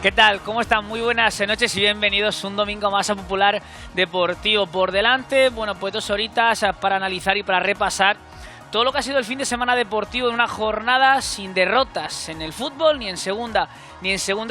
¿Qué tal? ¿Cómo están? Muy buenas noches y bienvenidos un domingo más a Popular Deportivo. Por delante, bueno, pues 2 horitas para analizar y para repasar todo lo que ha sido el fin de semana deportivo en una jornada sin derrotas en el fútbol, ni en segunda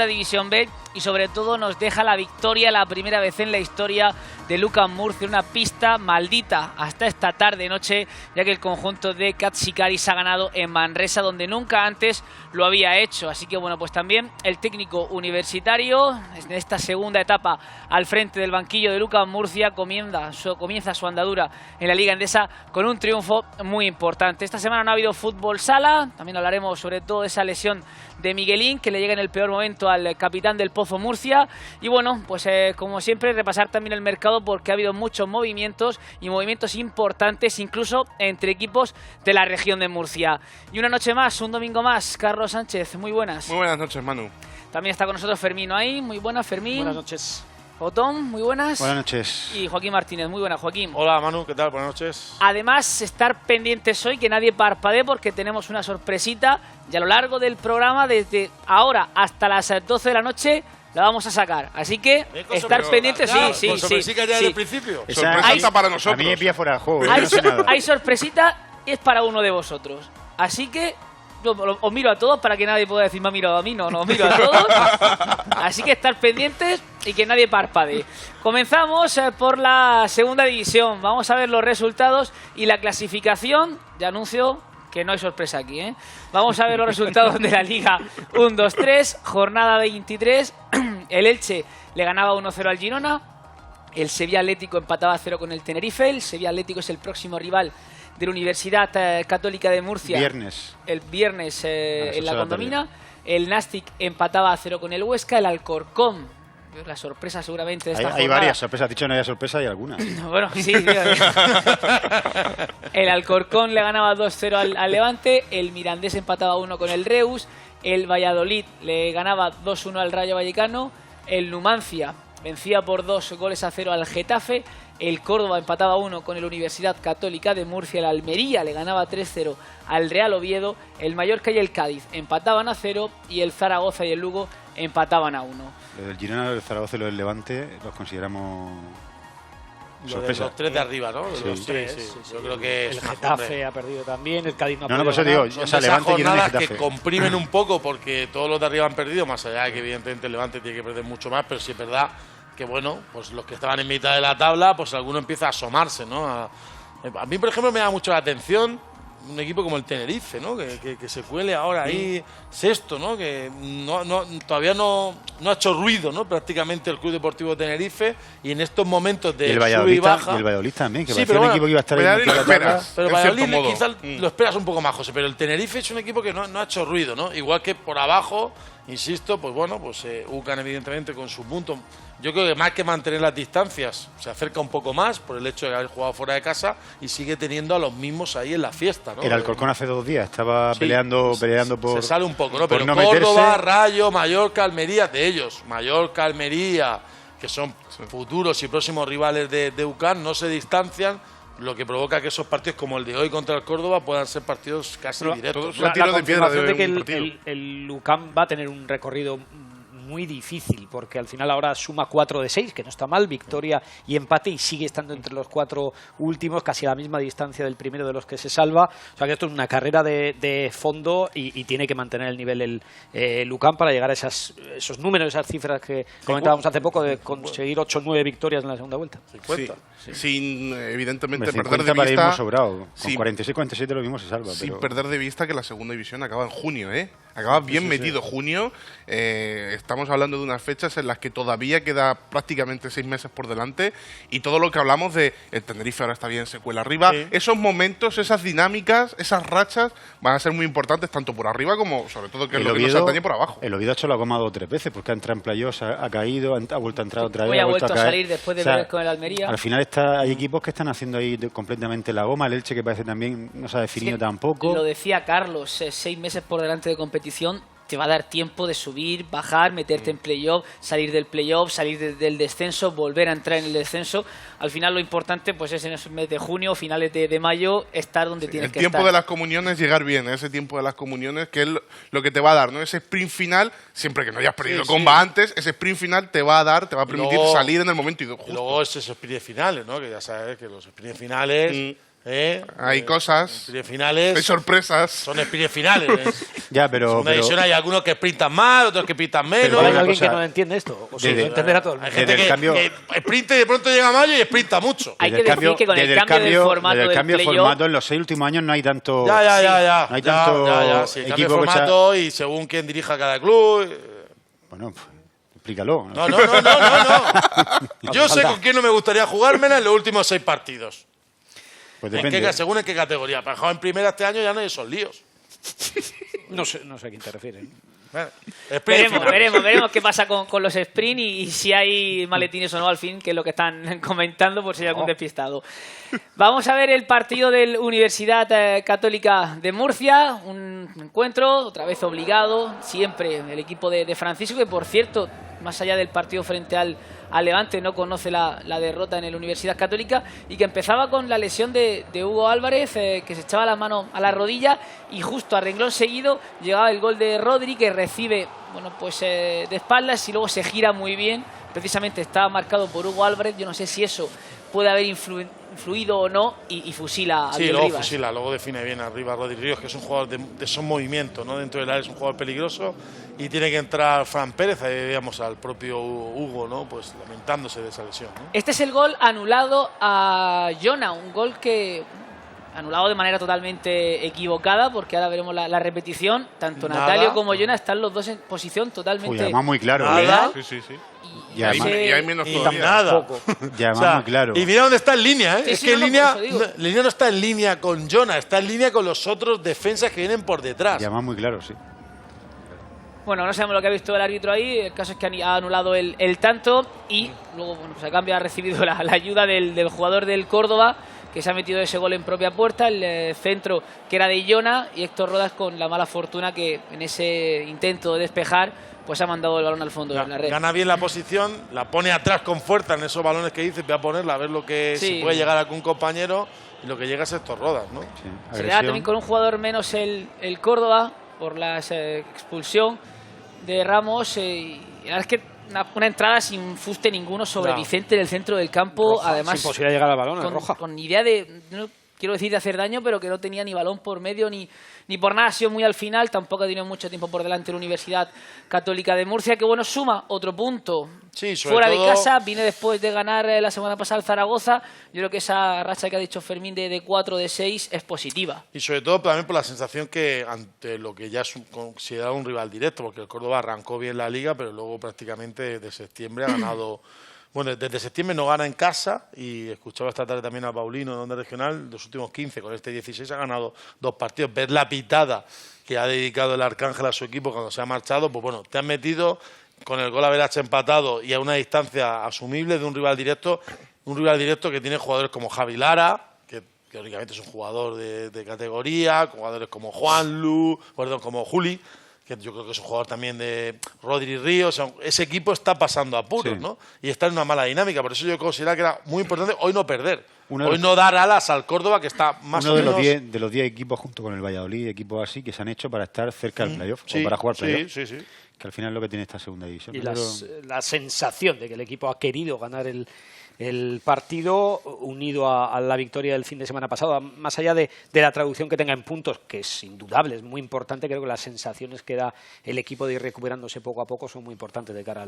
división B, y sobre todo nos deja la victoria, la primera vez en la historia de UCAM Murcia, una pista maldita hasta esta tarde-noche, ya que el conjunto de Katsikaris ha ganado en Manresa, donde nunca antes lo había hecho. Así que bueno, pues también el técnico universitario, en esta segunda etapa al frente del banquillo de UCAM Murcia, comienza su andadura en la Liga Endesa con un triunfo muy importante. Esta semana no ha habido fútbol sala, también hablaremos sobre todo de esa lesión de Miguelín, que le llega en el peor momento al capitán del Pozo Murcia. Y bueno, pues como siempre, repasar también el mercado, porque ha habido muchos movimientos y movimientos importantes, incluso entre equipos de la región de Murcia. Y una noche más, un domingo más. Carlos Sánchez, muy buenas. Muy buenas noches, Manu. También está con nosotros Fermín ahí. Muy buenas, Fermín. Buenas noches. Otón, muy buenas. Buenas noches. Y Joaquín Martínez, muy buenas, Joaquín. Hola, Manu, ¿qué tal? Buenas noches. Además, estar pendientes hoy, que nadie parpadee, porque tenemos una sorpresita y a lo largo del programa, desde ahora hasta las 12 de la noche, la vamos a sacar. Así que estar pendientes, sí. Sorpresica ya desde el principio. Sorpresita para nosotros. A mí me pilla fuera de juego. Hay sorpresita y es para uno de vosotros. Así que os miro a todos para que nadie pueda decir me ha mirado a mí. No, os miro a todos. Así que estar pendientes y que nadie parpadee. Comenzamos por la segunda división. Vamos a ver los resultados y la clasificación. Ya anuncio que no hay sorpresa aquí, ¿eh? Vamos a ver los resultados de la Liga 1-2-3, jornada 23. El Elche le ganaba 1-0 al Girona. El Sevilla Atlético empataba 0 con el Tenerife. El Sevilla Atlético es el próximo rival de la Universidad Católica de Murcia. El viernes en la Condomina. El Nastic empataba 0 con el Huesca. El Alcorcón, la sorpresa seguramente de esta jornada. Hay varias sorpresas, has dicho no hay sorpresa, hay algunas. Bueno, sí. El Alcorcón le ganaba 2-0 al Levante. El Mirandés empataba 1 con el Reus. El Valladolid le ganaba 2-1 al Rayo Vallecano. El Numancia vencía por 2-0 al Getafe. El Córdoba empataba 1 con el Universidad Católica de Murcia. El Almería le ganaba 3-0 al Real Oviedo. El Mallorca y el Cádiz empataban a 0. Y el Zaragoza y el Lugo empataban a 1. Lo del Girona, el Zaragoza y lo del Levante los consideramos sorpresa. Los 3 de arriba, ¿no? Sí. Los 3. Yo creo que el Getafe ha perdido también, el Cádiz no ha No, perdido. pues eso digo, son o sea, de esas Levante, Girona y jornadas Getafe. que comprimen un poco porque todos los de arriba han perdido, más allá de que evidentemente el Levante tiene que perder mucho más, pero sí es verdad que bueno, pues los que estaban en mitad de la tabla, pues alguno empieza a asomarse, ¿no? A mí, por ejemplo, me da mucho la atención un equipo como el Tenerife, ¿no? Que se cuele ahora ahí sexto, ¿no? Que todavía no ha hecho ruido, ¿no? Prácticamente el Club Deportivo Tenerife, y en estos momentos de sub y baja. Y el Valladolid también, que sí, parecía un equipo que iba a estar ahí. Pero Valladolid quizás lo esperas un poco más, José, pero el Tenerife es un equipo que no ha hecho ruido, ¿no? Igual que por abajo, insisto, pues bueno, pues UCAM evidentemente con su punto. Yo creo que más que mantener las distancias, se acerca un poco más por el hecho de haber jugado fuera de casa y sigue teniendo a los mismos ahí en la fiesta, ¿no? El Alcorcón hace 2 días estaba peleando por... Se sale un poco, ¿no? Pero no Córdoba, Rayo, Mallorca, Almería, de ellos. Mallorca, Almería, que son futuros y próximos rivales de UCAM, no se distancian, lo que provoca que esos partidos como el de hoy contra el Córdoba puedan ser partidos casi directos. La confirmación de que el UCAM va a tener un recorrido muy difícil, porque al final ahora suma 4 de 6, que no está mal, victoria y empate, y sigue estando entre los 4 últimos, casi a la misma distancia del primero de los que se salva. O sea que esto es una carrera de fondo y tiene que mantener el nivel el UCAM para llegar a esos números, esas cifras que comentábamos hace poco, de conseguir 8 o 9 victorias en la segunda vuelta. 50. Sí. Sin, evidentemente, 50 perder de para vista... irnos sobrado. Con 46-47 lo mismo se salva. Sin perder de vista que la segunda división acaba en junio, ¿eh? Acaba bien metido junio. Estamos hablando de unas fechas en las que todavía queda prácticamente 6 meses por delante, y todo lo que hablamos de el Tenerife ahora está bien, se cuela arriba. Sí. Esos momentos, esas dinámicas, esas rachas van a ser muy importantes tanto por arriba como, sobre todo, que es lo que nos atañe, por abajo. El Oviedo ha hecho la goma 2 o 3 veces porque ha entrado en playoffs, ha caído, ha vuelto a entrar otra vez. Hoy ha vuelto a salir después de ver con el Almería. Al final hay equipos que están haciendo ahí completamente la goma. El Elche, que parece también no se ha definido tampoco. Lo decía Carlos, 6 meses por delante de competición. te va a dar tiempo de subir, bajar, meterte en playoff, salir del playoff, salir del descenso, volver a entrar en el descenso. Al final lo importante pues es en ese mes de junio, finales de mayo, estar donde tienes que estar. El tiempo de las comuniones, llegar bien, ese tiempo de las comuniones, que es lo que te va a dar, ¿no? Ese sprint final, siempre que no hayas perdido comba antes, ese sprint final te va a permitir salir en el momento justo. Y luego esos sprints finales, ¿no? Que ya sabes que los sprints finales... hay cosas, finales, hay sorpresas. Son sprints finales. Ya, pero... Una edición hay algunos que sprintan más, otros que sprintan menos. Pero hay alguien que no entiende esto. O sea, Desde- no entenderá todo el Hay mundo. gente que sprinta y de pronto llega mayo y sprinta mucho. Hay que decir que con el cambio del formato desde el del cambio de playoff- formato en los 6 últimos años no hay tanto... Ya. No hay tanto Sí, cambia equipo de que formato y según quién dirija cada club. Bueno, pues, explícalo. No. Yo sé con quién no me gustaría jugármela en los últimos 6 partidos. Pues ¿En depende. según en qué categoría. Para jugar en primera este año ya no hay esos líos. No sé a quién te refieres. Bueno, sprint final. Veremos qué pasa con los sprint y si hay maletines o no al fin, que es lo que están comentando por si hay algún despistado. Vamos a ver el partido del Universidad Católica de Murcia, un encuentro otra vez obligado, siempre el equipo de Francisco, que por cierto, más allá del partido frente al Levante, no conoce la derrota en el Universidad Católica, y que empezaba con la lesión de Hugo Álvarez, que se echaba la mano a la rodilla, y justo a renglón seguido llegaba el gol de Rodri, que recibe de espaldas y luego se gira muy bien. Precisamente estaba marcado por Hugo Álvarez. Yo no sé si eso puede haber influido o no, y fusila a Sí, Biel luego Rivas. fusila, luego define bien arriba a Rodri Ríos, que es un jugador de esos movimientos, ¿no? Dentro del área es un jugador peligroso, y tiene que entrar Fran Pérez, ahí veíamos al propio Hugo, ¿no? Pues lamentándose de esa lesión, ¿no? Este es el gol anulado a Jona, un gol que anulado de manera totalmente equivocada, porque ahora veremos la repetición. Tanto Nada. Natalio como Jona están los dos en posición totalmente Uy, además muy claro. Nada. Sí. Y además, Y hay menos Y todavía. nada. y además O sea, muy claro. Y mira dónde está en línea, ¿eh? Sí, Es sí, que no, en línea, por eso digo. línea no está en línea con Jona, está en línea con los otros defensas que vienen por detrás. Y además muy claro, sí. Bueno, no sabemos lo que ha visto el árbitro ahí. El caso es que ha anulado el tanto, y luego, pues a cambio ha recibido la ayuda del jugador del Córdoba, que se ha metido ese gol en propia puerta, el centro que era de Jona, y Héctor Rodas con la mala fortuna que en ese intento de despejar pues ha mandado el balón al fondo de la red. Gana bien la posición, la pone atrás con fuerza en esos balones que dice, voy a ponerla a ver lo que Sí. si puede llegar a algún compañero, y lo que llega es Héctor Rodas, ¿no? Sí, Se le da también con un jugador menos el Córdoba por la expulsión de Ramos, y la verdad es que una entrada sin fuste ninguno sobre No. Vicente en el centro del campo, además Sin posibilidad de llegar al balón, es roja. con idea de, no quiero decir de hacer daño, pero que no tenía ni balón por medio ni por nada. Ha sido muy al final, tampoco ha tenido mucho tiempo por delante la Universidad Católica de Murcia, que bueno, suma otro punto Sí, sobre fuera todo- de casa. Viene después de ganar la semana pasada al Zaragoza. Yo creo que esa racha que ha dicho Fermín de 4 de 6 es positiva. Y sobre todo también por la sensación que ante lo que ya es considerado un rival directo, porque el Córdoba arrancó bien la liga, pero luego prácticamente desde septiembre ha ganado... Bueno, desde septiembre no gana en casa, y escuchaba esta tarde también a Paulino en Onda Regional, los últimos 15, con este 16 ha ganado 2 partidos. Ver la pitada que ha dedicado el Arcángel a su equipo cuando se ha marchado, pues bueno, te han metido con el gol a Verache empatado y a una distancia asumible de un rival directo que tiene jugadores como Javi Lara, que teóricamente es un jugador de categoría, jugadores como Juanlu, como Juli, que yo creo que es un jugador también de Rodri Ríos. O sea, ese equipo está pasando apuros, Sí. ¿no? Y está en una mala dinámica. Por eso yo considero que era muy importante hoy no perder. Uno Hoy de- no dar alas al Córdoba, que está más Uno o de menos... los 10 equipos junto con el Valladolid, equipos así que se han hecho para estar cerca del playoff Sí, o para jugar sí, playoff. sí. Que al final es lo que tiene esta segunda división. Y Yo la sensación de que el equipo ha querido ganar el partido, unido a la victoria del fin de semana pasado, más allá de la traducción que tenga en puntos, que es indudable, es muy importante. Creo que las sensaciones que da el equipo de ir recuperándose poco a poco son muy importantes de cara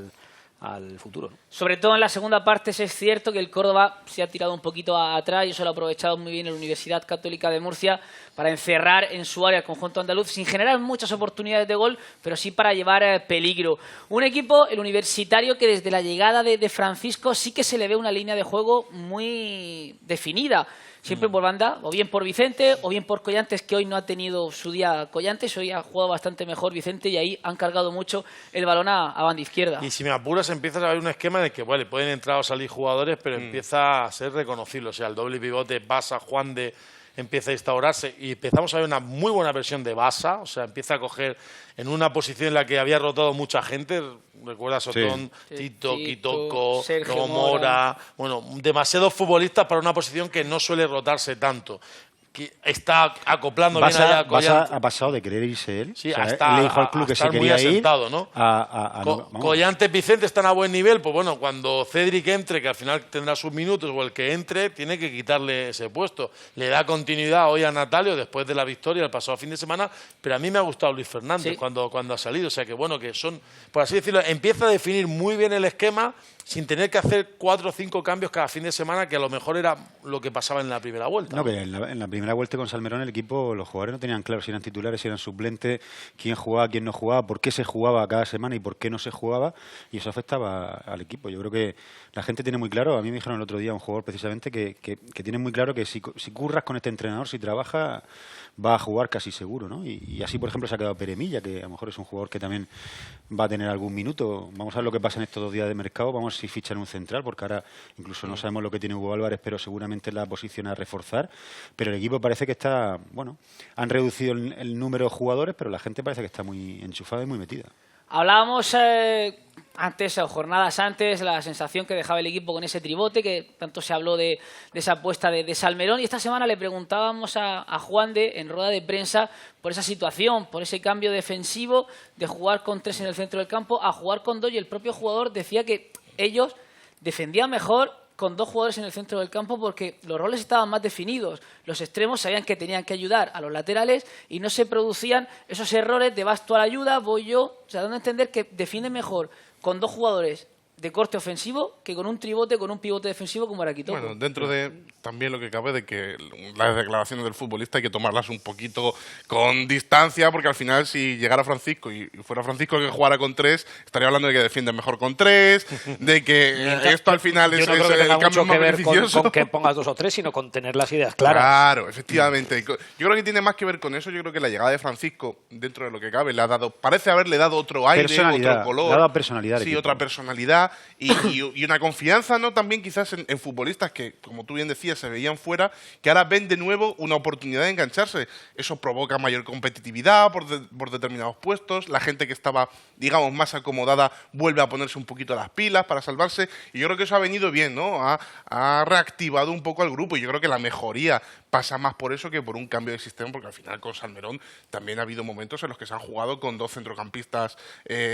al futuro, ¿no? Sobre todo en la segunda parte, sí es cierto que el Córdoba se ha tirado un poquito atrás, y eso lo ha aprovechado muy bien la Universidad Católica de Murcia para encerrar en su área el conjunto andaluz, sin generar muchas oportunidades de gol, pero sí para llevar peligro. Un equipo, el Universitario, que desde la llegada de Francisco sí que se le ve una línea de juego muy definida. Siempre por banda, o bien por Vicente, o bien por Collantes, que hoy no ha tenido su día Collantes, hoy ha jugado bastante mejor Vicente, y ahí han cargado mucho el balón a banda izquierda. Y si me apuras, empiezas a ver un esquema en el que, vale, pueden entrar o salir jugadores, pero empieza a ser reconocible. O sea, el doble pivote, Basa, Juan de empieza a instaurarse y empezamos a ver una muy buena versión de Basa, o sea, empieza a coger en una posición en la que había rotado mucha gente, recuerda Sotón, Tito, Kitoko, Sergio Mora, bueno, demasiados futbolistas para una posición que no suele rotarse tanto. Que está acoplando bien allá. Basa ha pasado de querer irse él. Sí, o sea, hasta, él le dijo al club que se quería asentado, ir. ¿no? Vamos. Collantes, Vicente están a buen nivel. Pues bueno, cuando Cédric entre, que al final tendrá sus minutos, o el que entre, tiene que quitarle ese puesto. Le da continuidad hoy a Natalio después de la victoria el pasado fin de semana. Pero a mí me ha gustado Luis Fernández cuando ha salido. O sea que bueno, que son, por así decirlo, empieza a definir muy bien el esquema sin tener que hacer 4 o 5 cambios cada fin de semana, que a lo mejor era lo que pasaba en la primera vuelta. No, que en la primera vuelta con Salmerón el equipo, los jugadores no tenían claro si eran titulares, si eran suplentes, quién jugaba, quién no jugaba, por qué se jugaba cada semana y por qué no se jugaba, y eso afectaba al equipo. Yo creo que la gente tiene muy claro, a mí me dijeron el otro día un jugador precisamente que tiene muy claro que si curras con este entrenador, si trabaja, va a jugar casi seguro, ¿no? Y así, por ejemplo, se ha quedado Peremilla, que a lo mejor es un jugador que también va a tener algún minuto. Vamos a ver lo que pasa en estos 2 días de mercado, vamos a ver si fichan un central, porque ahora incluso no sabemos lo que tiene Hugo Álvarez, pero seguramente la posición a reforzar. Pero el equipo parece que está, bueno, han reducido el número de jugadores, pero la gente parece que está muy enchufada y muy metida. Hablábamos antes, o jornadas antes, la sensación que dejaba el equipo con ese tribote, que tanto se habló de esa apuesta de Salmerón, y esta semana le preguntábamos a Juan en rueda de prensa por esa situación, por ese cambio defensivo de jugar con 3 en el centro del campo a jugar con 2, y el propio jugador decía que ellos defendían mejor con 2 jugadores en el centro del campo porque los roles estaban más definidos. Los extremos sabían que tenían que ayudar a los laterales y no se producían esos errores de vas tú a la ayuda, voy yo. O sea, dando a entender que defiende mejor con 2 jugadores de corte ofensivo que con un tribote, con un pivote defensivo como era Kitoko. Bueno, dentro de también lo que cabe de que las declaraciones del futbolista hay que tomarlas un poquito con distancia, porque al final si llegara Francisco y fuera Francisco el que jugara con 3, estaría hablando de que defiende mejor con 3, de que esto al final es no creo que el tenga cambio mucho más que ver beneficioso. con que pongas 2 o 3, sino con tener las ideas claras. Claro, efectivamente. Yo creo que tiene más que ver con eso. Yo creo que la llegada de Francisco, dentro de lo que cabe, le ha dado, parece haberle dado otro aire, otro color. Le ha dado personalidad. Sí, otra personalidad y una confianza, ¿no? También quizás en futbolistas que, como tú bien decías, se veían fuera, que ahora ven de nuevo una oportunidad de engancharse. Eso provoca mayor competitividad por determinados puestos. La gente que estaba, digamos, más acomodada vuelve a ponerse un poquito las pilas para salvarse. Y yo creo que eso ha venido bien, ¿no? Ha reactivado un poco al grupo. Y yo creo que la mejoría pasa más por eso que por un cambio de sistema, porque al final con Salmerón también ha habido momentos en los que se han jugado con 2 centrocampistas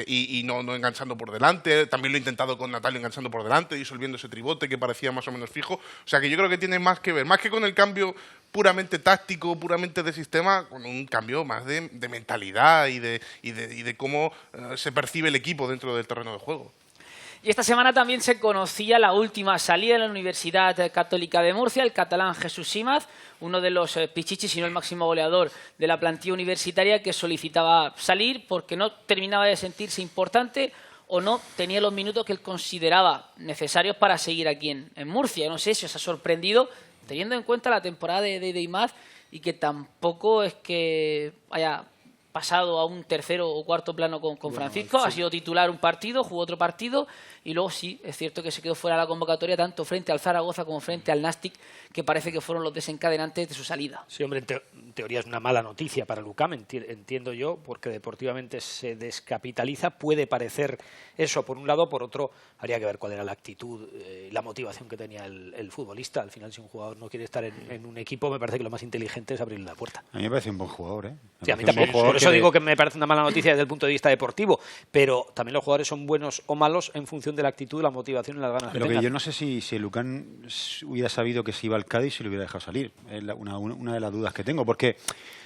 y no enganchando por delante. También lo he intentado con Natalio enganchando por delante, disolviendo ese tribote que parecía más o menos fijo. O sea que yo creo que tiene más que ver, más que con el cambio puramente táctico, puramente de sistema, con un cambio más de mentalidad y de cómo se percibe el equipo dentro del terreno de juego. Y esta semana también se conocía la última salida de la Universidad Católica de Murcia, el catalán Jesús Imaz, uno de los pichichis, si no el máximo goleador de la plantilla universitaria, que solicitaba salir porque no terminaba de sentirse importante o no tenía los minutos que él consideraba necesarios para seguir aquí en Murcia. No sé si os ha sorprendido, teniendo en cuenta la temporada de Imaz y que tampoco es que haya pasado a un tercero o cuarto plano con Francisco, ha sido titular un partido, jugó otro partido y luego sí, es cierto que se quedó fuera de la convocatoria tanto frente al Zaragoza como frente al Nastic, que parece que fueron los desencadenantes de su salida. Sí, hombre, en teoría es una mala noticia para el UCAM, entiendo yo, porque deportivamente se descapitaliza, puede parecer eso por un lado, por otro habría que ver cuál era la actitud y la motivación que tenía el futbolista. Al final, si un jugador no quiere estar en un equipo, me parece que lo más inteligente es abrirle la puerta. A mí me parece un buen jugador, ¿eh? Sí, a mí también. Por eso digo que me parece una mala noticia desde el punto de vista deportivo, pero también los jugadores son buenos o malos en función de la actitud, la motivación y las ganas que tengan. Lo que yo no sé si el UCAM hubiera sabido que se iba al Cádiz si lo hubiera dejado salir. Es una de las dudas que tengo, porque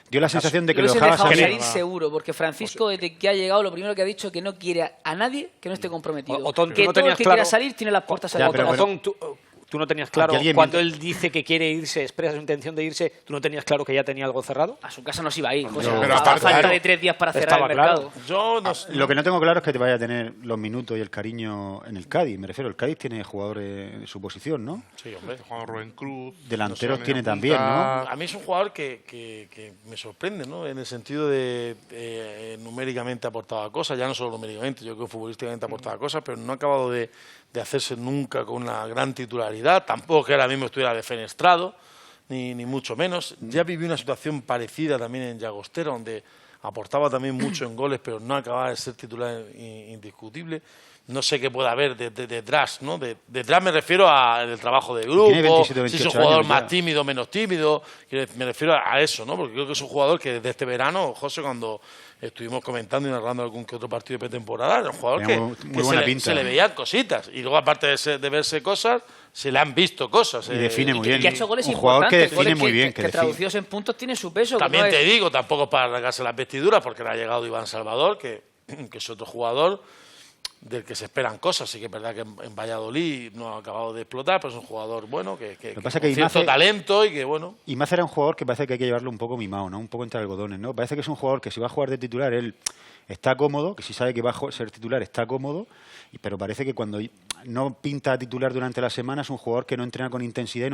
dio la sensación de que lo dejaba salir seguro, porque Francisco, desde que ha llegado, lo primero que ha dicho es que no quiere a nadie que no esté comprometido. Otón, que no todo el que claro, quiera salir tiene las puertas abiertas. Otón, ¿tú no tenías claro, cuando él dice que quiere irse, expresa su intención de irse, tú no tenías claro que ya tenía algo cerrado? A su casa no se iba a ir. Pero a falta de 3 días para cerrar el mercado. Yo no, lo que no tengo claro es que te vaya a tener los minutos y el cariño en el Cádiz. Me refiero, el Cádiz tiene jugadores en su posición, ¿no? Sí, hombre. Juan Rubén Cruz. Delanteros tiene también, ¿no? A mí es un jugador que me sorprende, ¿no? En el sentido de numéricamente aportaba cosas, ya no solo numéricamente, yo creo que futbolísticamente aportaba cosas, pero no ha acabado de hacerse nunca con una gran titularidad, tampoco que ahora mismo estuviera defenestrado, ni mucho menos. Ya viví una situación parecida también en Llagostera, donde aportaba también mucho en goles, pero no acababa de ser titular indiscutible. No sé qué puede haber detrás, ¿no? Detrás me refiero al trabajo de grupo, 27, si es un jugador más tímido, menos tímido, me refiero a eso, ¿no? Porque creo que es un jugador que desde este verano, José, cuando estuvimos comentando y narrando algún que otro partido de pretemporada, era un jugador que se le veían cositas, y luego aparte de verse cosas, se le han visto cosas. Y define muy bien. Que ha hecho goles un jugador que define muy bien. Que traducidos en puntos tiene su peso. También te digo, tampoco para rasgarse las vestiduras, porque le ha llegado Iván Salvador, que es otro jugador del que se esperan cosas. Sí que es verdad que en Valladolid no ha acabado de explotar, pero es un jugador bueno, que pasa con cierto talento y que bueno. Y Imace era un jugador que parece que hay que llevarlo un poco mimado, ¿no? Un poco entre algodones, ¿no? Parece que es un jugador que si va a jugar de titular él está cómodo, que si sabe que va a ser titular está cómodo, pero parece que cuando no pinta titular durante la semana es un jugador que no entrena con intensidad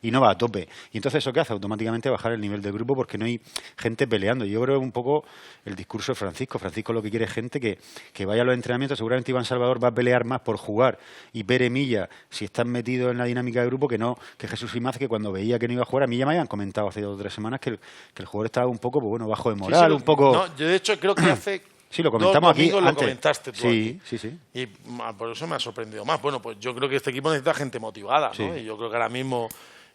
y no va a tope. Y entonces eso que hace automáticamente bajar el nivel del grupo porque no hay gente peleando. Yo creo un poco el discurso de Francisco. Francisco lo que quiere es gente que vaya a los entrenamientos. Seguramente Iván Salvador va a pelear más por jugar y Pere Milla, si están metidos en la dinámica del grupo, que Jesús Imace, que cuando veía que no iba a jugar, a mí ya me habían comentado hace 2 o 3 semanas que el jugador estaba un poco bajo de moral, un poco... No, yo de hecho creo que hace... Sí, lo comentamos aquí antes. Lo comentaste tú aquí. Sí. Y por eso me ha sorprendido más. Bueno, pues yo creo que este equipo necesita gente motivada, ¿no? Sí. Y yo creo que ahora mismo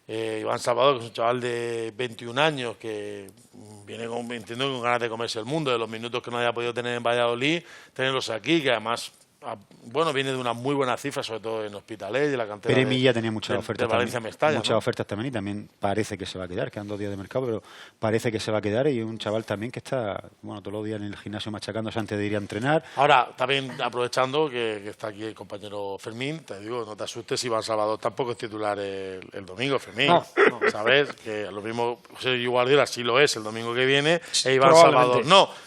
Iván Salvador, que es un chaval de 21 años, que viene entiendo con ganas de comerse el mundo, de los minutos que no haya podido tener en Valladolid, tenerlos aquí, que además... Bueno, viene de una muy buena cifra, sobre todo en Hospitalet y la cantera. Pere Milla tenía muchas ofertas. De Valencia Mestalla, muchas ofertas también, y también parece que se va a quedar. Quedan 2 días de mercado, pero parece que se va a quedar. Y un chaval también que está, todos los días en el gimnasio machacándose antes de ir a entrenar. Ahora, también aprovechando que está aquí el compañero Fermín, te digo, no te asustes, Iván Salvador tampoco es titular el domingo, Fermín. No. ¿Sabes? Que lo mismo, José Guardiola sí lo es el domingo que viene, e Iván Salvador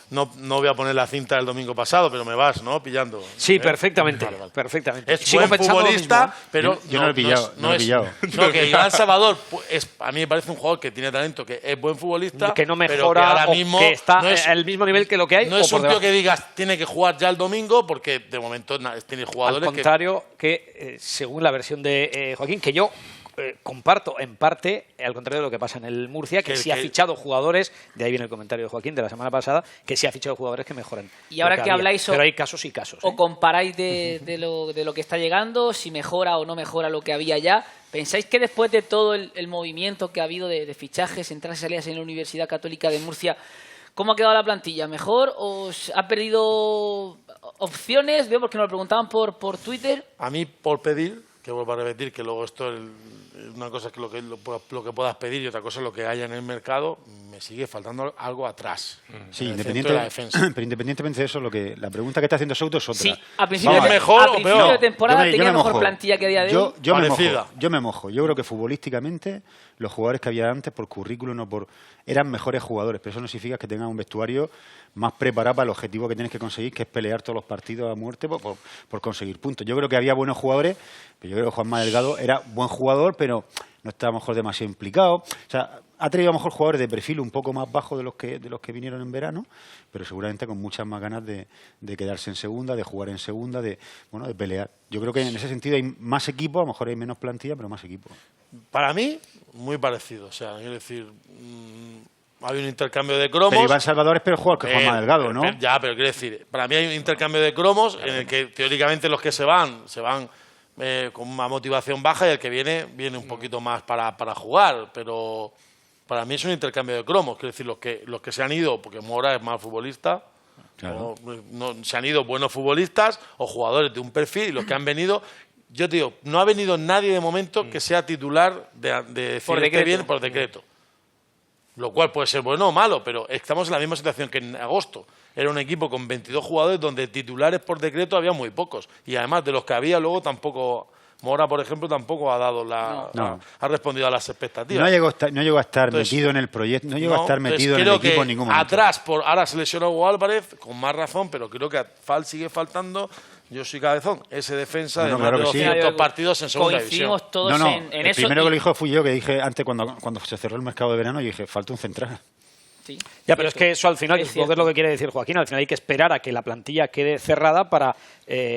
no voy a poner la cinta del domingo pasado, pero me vas, ¿no? Pillando. Sí, perfectamente. Vale. Perfectamente. Es buen futbolista, pero yo no lo he pillado. No, que Iván Salvador a mí me parece un jugador que tiene talento, que es buen futbolista, que no mejora, pero que ahora mismo que está al mismo nivel que lo que hay. No es un tío que digas tiene que jugar ya el domingo, porque de momento tiene jugadores. Al contrario, que según la versión de Joaquín, que yo comparto en parte, al contrario de lo que pasa en el Murcia, que sí ha fichado jugadores, de ahí viene el comentario de Joaquín de la semana pasada, que sí ha fichado jugadores que mejoran. Y ahora que habláis, pero hay casos y casos. O comparáis de lo que está llegando, si mejora o no mejora lo que había ya. ¿Pensáis que después de todo el movimiento que ha habido de fichajes, entradas y salidas en la Universidad Católica de Murcia, cómo ha quedado la plantilla? ¿Mejor? ¿O ha perdido opciones? Veo porque nos lo preguntaban por Twitter. A mí, por pedir, que vuelvo a repetir, que luego esto una cosa es que lo que puedas pedir y otra cosa es lo que haya en el mercado, me sigue faltando algo atrás. Sí, independientemente de eso, la pregunta que está haciendo Souto es otra. Sí, a principio de temporada tenía mejor plantilla que a día de hoy. Yo me mojo. Yo creo que futbolísticamente los jugadores que había antes, por currículum eran mejores jugadores, pero eso no significa que tengan un vestuario más preparado para el objetivo que tienes que conseguir, que es pelear todos los partidos a muerte por conseguir puntos. Yo creo que había buenos jugadores, pero yo creo que Juanma Delgado era buen jugador, pero no estaba a lo mejor demasiado implicado. O sea, ha traído a lo mejor jugadores de perfil un poco más bajo de los que vinieron en verano, pero seguramente con muchas más ganas de quedarse en segunda, de jugar en segunda, de pelear. Yo creo que en ese sentido hay más equipo, a lo mejor hay menos plantilla, pero más equipo. Para mí, muy parecido. O sea, quiero decir, hay un intercambio de cromos. Pero Iván Salvador es peor jugador que Juanma Delgado, ¿no? Pero quiero decir, para mí hay un intercambio de cromos en el que teóricamente los que se van con una motivación baja y el que viene un poquito más para jugar, pero para mí es un intercambio de cromos. Quiero decir, los que se han ido, porque Mora es mal futbolista, claro. Se han ido buenos futbolistas o jugadores de un perfil, y los que han venido, yo te digo, no ha venido nadie de momento que sea titular de por decreto. Por decreto. Lo cual puede ser bueno o malo, pero estamos en la misma situación que en agosto. Era un equipo con 22 jugadores donde titulares por decreto había muy pocos. Y además de los que había luego tampoco... Mora, por ejemplo, tampoco ha dado ha respondido a las expectativas. No llegó a estar metido en el proyecto, no llegó a estar metido en el equipo en ningún momento. Atrás, ahora se lesionó Hugo Álvarez, con más razón, pero creo que sigue faltando. Yo soy Cabezón, ese defensa de más de 200 partidos en segunda división. Coincidimos todos en el eso. Primero que lo dijo fui yo, que dije antes, cuando se cerró el mercado de verano, yo dije, falta un central. Sí, ya, pero es que eso al final, supongo que es lo que quiere decir Joaquín, al final hay que esperar a que la plantilla quede cerrada para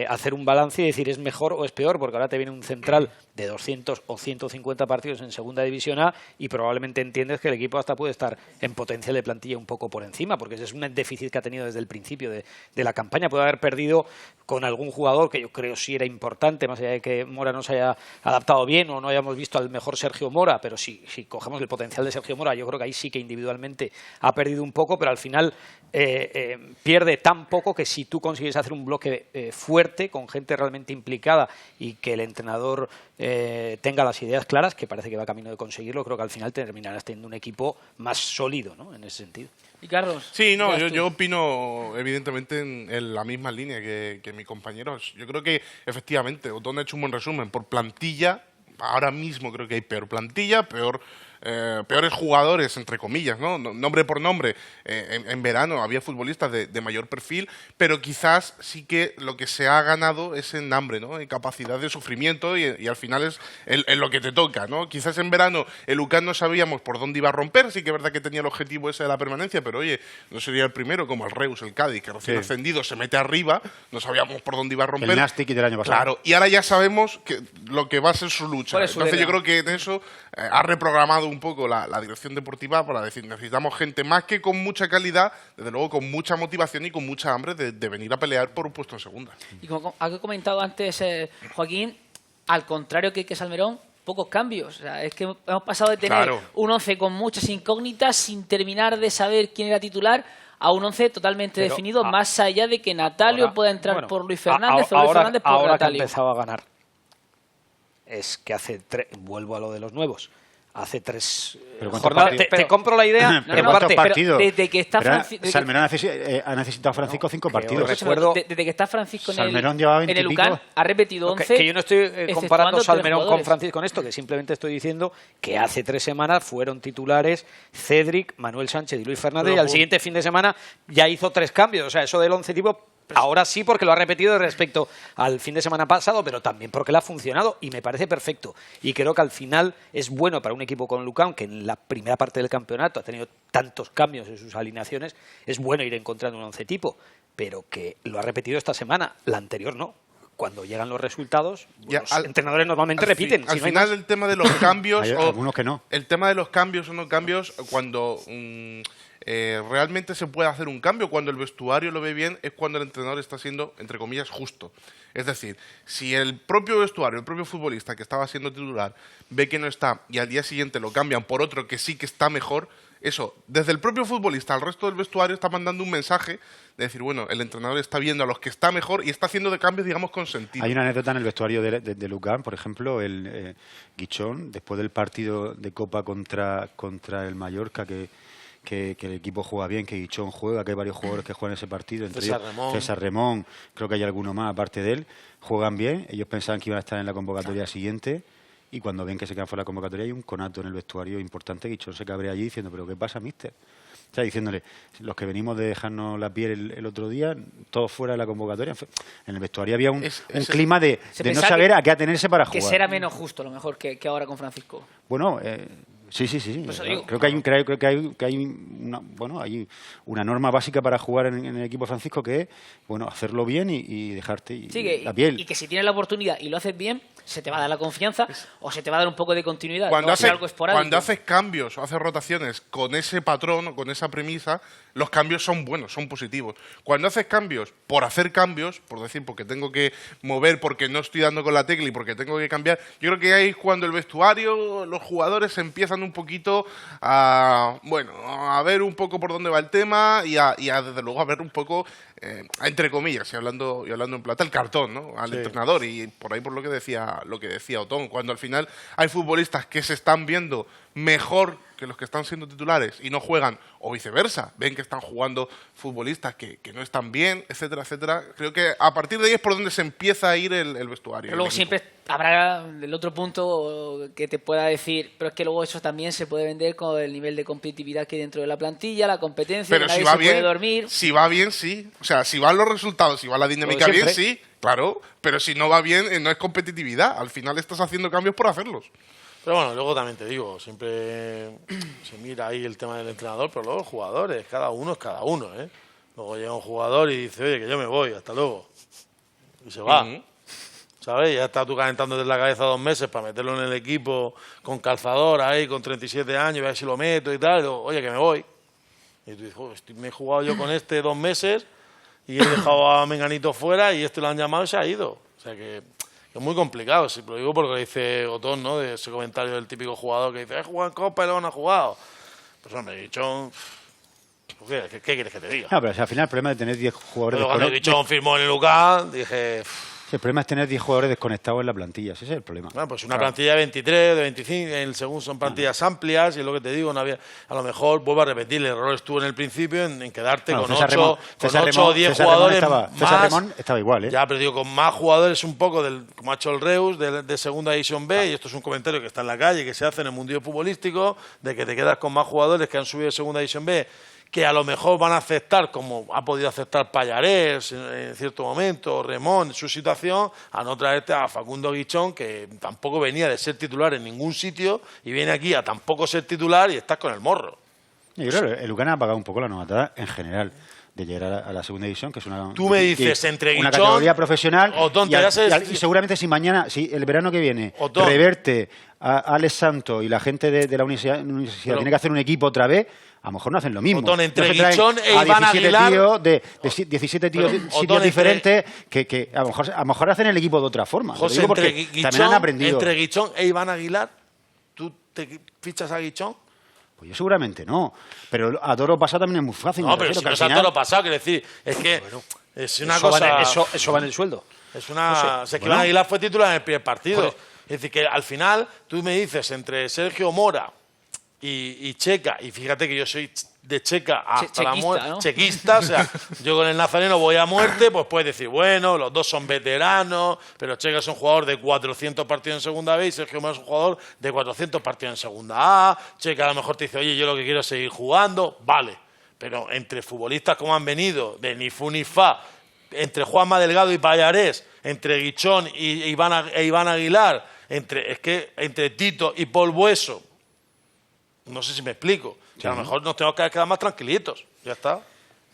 hacer un balance y decir es mejor o es peor, porque ahora te viene un central de 200 o 150 partidos en Segunda División A y probablemente entiendes que el equipo hasta puede estar en potencial de plantilla un poco por encima, porque ese es un déficit que ha tenido desde el principio de la campaña. Puede haber perdido con algún jugador que yo creo sí era importante, más allá de que Mora no se haya adaptado bien o no hayamos visto al mejor Sergio Mora, pero si cogemos el potencial de Sergio Mora, yo creo que ahí sí que individualmente ha perdido un poco, pero al final pierde tan poco que si tú consigues hacer un bloque fuerte, con gente realmente implicada y que el entrenador tenga las ideas claras, que parece que va camino de conseguirlo, creo que al final terminarás teniendo un equipo más sólido, ¿no? En ese sentido. ¿Y Carlos? Sí, no, yo opino evidentemente en la misma línea que mi compañero. Yo creo que efectivamente Otón ha hecho un buen resumen. Por plantilla, ahora mismo creo que hay peor plantilla, peores jugadores, entre comillas, ¿no? Nombre por nombre. En verano había futbolistas de mayor perfil, pero quizás sí que lo que se ha ganado es en hambre, ¿no? En capacidad de sufrimiento y al final es en lo que te toca, ¿no? Quizás en verano el UCAM no sabíamos por dónde iba a romper, sí que es verdad que tenía el objetivo ese de la permanencia, pero oye, no sería el primero como el Reus, el Cádiz, que recién ascendido se mete arriba, no sabíamos por dónde iba a romper. El Nastic del año pasado. Claro, y ahora ya sabemos lo que va a ser su lucha. Entonces yo creo que en eso ha reprogramado un poco la dirección deportiva para decir, necesitamos gente más que con mucha calidad, desde luego con mucha motivación y con mucha hambre de venir a pelear por un puesto en segunda. Y como ha comentado antes Joaquín, al contrario que Salmerón, pocos cambios. O sea, es que hemos pasado de tener un 11 con muchas incógnitas sin terminar de saber quién era titular a un 11 totalmente definido, más allá de que Natalio pueda entrar por Luis Fernández o Luis Fernández por ahora Natalio. Que empezaba a ganar. Es que vuelvo a lo de los nuevos. Hace 3 jornadas. Te compro la idea. Pero ¿cuántos partidos? Desde que está Salmerón ha necesitado Francisco 5 partidos. Recuerdo, desde que está Francisco Salmerón llevaba 20 en el UCAM, ha repetido 11. Que yo no estoy comparando Salmerón con Francisco con esto, que simplemente estoy diciendo que hace 3 semanas fueron titulares Cédric, Manuel Sánchez y Luis Fernández, y al siguiente fin de semana ya hizo 3 cambios. O sea, eso del 11 tipo. Ahora sí, porque lo ha repetido respecto al fin de semana pasado, pero también porque le ha funcionado y me parece perfecto. Y creo que al final es bueno para un equipo con Lucán, que en la primera parte del campeonato ha tenido tantos cambios en sus alineaciones, es bueno ir encontrando un 11 tipo, pero que lo ha repetido esta semana, la anterior no. Cuando llegan los resultados, los entrenadores normalmente repiten. Al final el tema de los cambios... Hay algunos que no. El tema de los cambios o no cambios, cuando... realmente se puede hacer un cambio cuando el vestuario lo ve bien, es cuando el entrenador está siendo, entre comillas, justo. Es decir, si el propio vestuario, el propio futbolista que estaba siendo titular ve que no está y al día siguiente lo cambian por otro que sí que está mejor, eso, desde el propio futbolista al resto del vestuario está mandando un mensaje de decir, bueno, el entrenador está viendo a los que está mejor y está haciendo de cambios, digamos, con sentido. Hay una anécdota en el vestuario de Lucán, por ejemplo, el Guichón, después del partido de Copa contra el Mallorca, que el equipo juega bien, que Guichón juega, que hay varios jugadores que juegan ese partido, entre ellos César Remón, creo que hay alguno más aparte de él, juegan bien, ellos pensaban que iban a estar en la convocatoria siguiente y cuando ven que se quedan fuera de la convocatoria hay un conato en el vestuario importante. Guichón se cabrea allí diciendo, ¿pero qué pasa, míster? O sea, diciéndole, los que venimos de dejarnos la piel el otro día, todos fuera de la convocatoria. En el vestuario había un clima de no saber a qué atenerse para jugar. Que será menos justo, a lo mejor, que ahora con Francisco. Bueno, sí. Pues creo que hay una norma básica para jugar en el equipo Francisco, que es hacerlo bien y dejarte la piel. Y que si tienes la oportunidad y lo haces bien, se te va a dar la confianza o se te va a dar un poco de continuidad. Cuando haces cambios o haces rotaciones con ese patrón o con esa premisa, los cambios son buenos, son positivos. Cuando haces cambios por hacer cambios, por decir, porque tengo que mover, porque no estoy dando con la tecla y porque tengo que cambiar, yo creo que ahí es cuando el vestuario, los jugadores empiezan un poquito a ver un poco por dónde va el tema y a desde luego a ver un poco, entre comillas, y hablando en plata, el cartón, ¿no? Al entrenador, y por ahí por lo que decía Otón, cuando al final hay futbolistas que se están viendo mejor que los que están siendo titulares y no juegan, o viceversa, ven que están jugando futbolistas que no están bien, etcétera, etcétera. Creo que a partir de ahí es por donde se empieza a ir el vestuario. Pero luego siempre habrá el otro punto que te pueda decir, pero es que luego eso también se puede vender con el nivel de competitividad que hay dentro de la plantilla, la competencia, pero que nadie se puede dormir. Si va bien, sí. O sea, si van los resultados, si va la dinámica bien, sí, claro. Pero si no va bien, no es competitividad. Al final estás haciendo cambios por hacerlos. Pero bueno, luego también te digo, siempre se mira ahí el tema del entrenador, pero luego los jugadores, cada uno es cada uno, ¿eh? Luego llega un jugador y dice, oye, que yo me voy, hasta luego. Y se va. ¿Sabes? Ya estás tú calentándote la cabeza 2 meses para meterlo en el equipo con calzador ahí, con 37 años, y a ver si lo meto y tal. Y digo, oye, que me voy. Y tú dices, me he jugado yo con este 2 meses y he dejado a Menganito fuera y este lo han llamado y se ha ido. O sea que es muy complicado. Si lo digo porque dice Otón, ¿no? De ese comentario del típico jugador que dice, he jugado en Copa y luego no ha jugado. Pues hombre, Guichón, ¿qué quieres que te diga? No, pero si al final el problema de tener 10 jugadores... Pero cuando Guichón firmó en el UCA, dije... El problema es tener 10 jugadores desconectados en la plantilla, ese es el problema. Bueno, pues una plantilla de 23, de 25, según son plantillas amplias, y es lo que te digo, no había, a lo mejor, vuelvo a repetir, el error estuvo en el principio en quedarte con 8 o 10 jugadores más. César Remón estaba igual, ¿eh? Ya, pero digo, con más jugadores un poco, como ha hecho el Reus, de segunda división B, y esto es un comentario que está en la calle, que se hace en el mundillo futbolístico, de que te quedas con más jugadores que han subido de segunda división B, que a lo mejor van a aceptar, como ha podido aceptar Pallarés en cierto momento, Remón en su situación, a no traerte a Facundo Guichón, que tampoco venía de ser titular en ningún sitio, y viene aquí a tampoco ser titular y estás con el morro. Yo creo que el UCAN ha pagado un poco la novatada en general de llegar a la segunda división, que es una... Tú me dices, entre una Guichón... categoría profesional, Otón, y seguramente si mañana, si el verano que viene, Otón, reverte a Alex Santo y la gente de la universidad tiene que hacer un equipo otra vez, a lo mejor no hacen lo mismo. Otón, entre no Guichón e Iván Aguilar... Tíos de 17 tíos sitios diferentes que a lo mejor hacen el equipo de otra forma. José, porque también han aprendido. Entre Guichón e Iván Aguilar, ¿tú te fichas a Guichón? Pues yo seguramente no, pero a toro pasado también es muy fácil. No, pero si no es a toro pasado, quiero decir, es que es una eso cosa... eso va en el sueldo. Es una... No sé. Es que Iván Aguilar fue titular en el primer partido. Es decir, que al final tú me dices entre Sergio Mora y Checa, y fíjate que yo soy de Checa hasta la muerte, ¿no? chequista, o sea, yo con el Nazareno voy a muerte, pues puedes decir, bueno, los dos son veteranos, pero Checa es un jugador de 400 partidos en segunda B y Sergio Mora es un jugador de 400 partidos en segunda A. Checa a lo mejor te dice, oye, yo lo que quiero es seguir jugando, vale, pero entre futbolistas como han venido, de ni fu ni fa, entre Juanma Delgado y Pallarés, entre Guichón e Iván Aguilar, entre Tito y Paul Bueso, no sé si me explico. Sí. A lo mejor nos tenemos que quedar más tranquilitos. Ya está.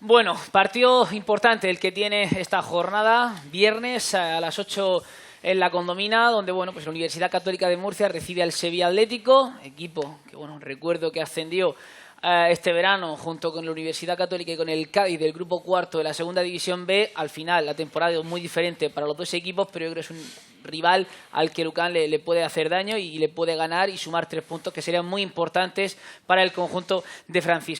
Bueno, partido importante el que tiene esta jornada. Viernes a las 8 en la Condomina, donde bueno, pues la Universidad Católica de Murcia recibe al Sevilla Atlético, equipo que bueno, recuerdo que ascendió este verano junto con la Universidad Católica y con el Cádiz del grupo cuarto de la segunda división B. Al final la temporada es muy diferente para los dos equipos, pero yo creo que es un rival al que el UCAN le puede hacer daño y le puede ganar y sumar 3 puntos que serían muy importantes para el conjunto de Francisco.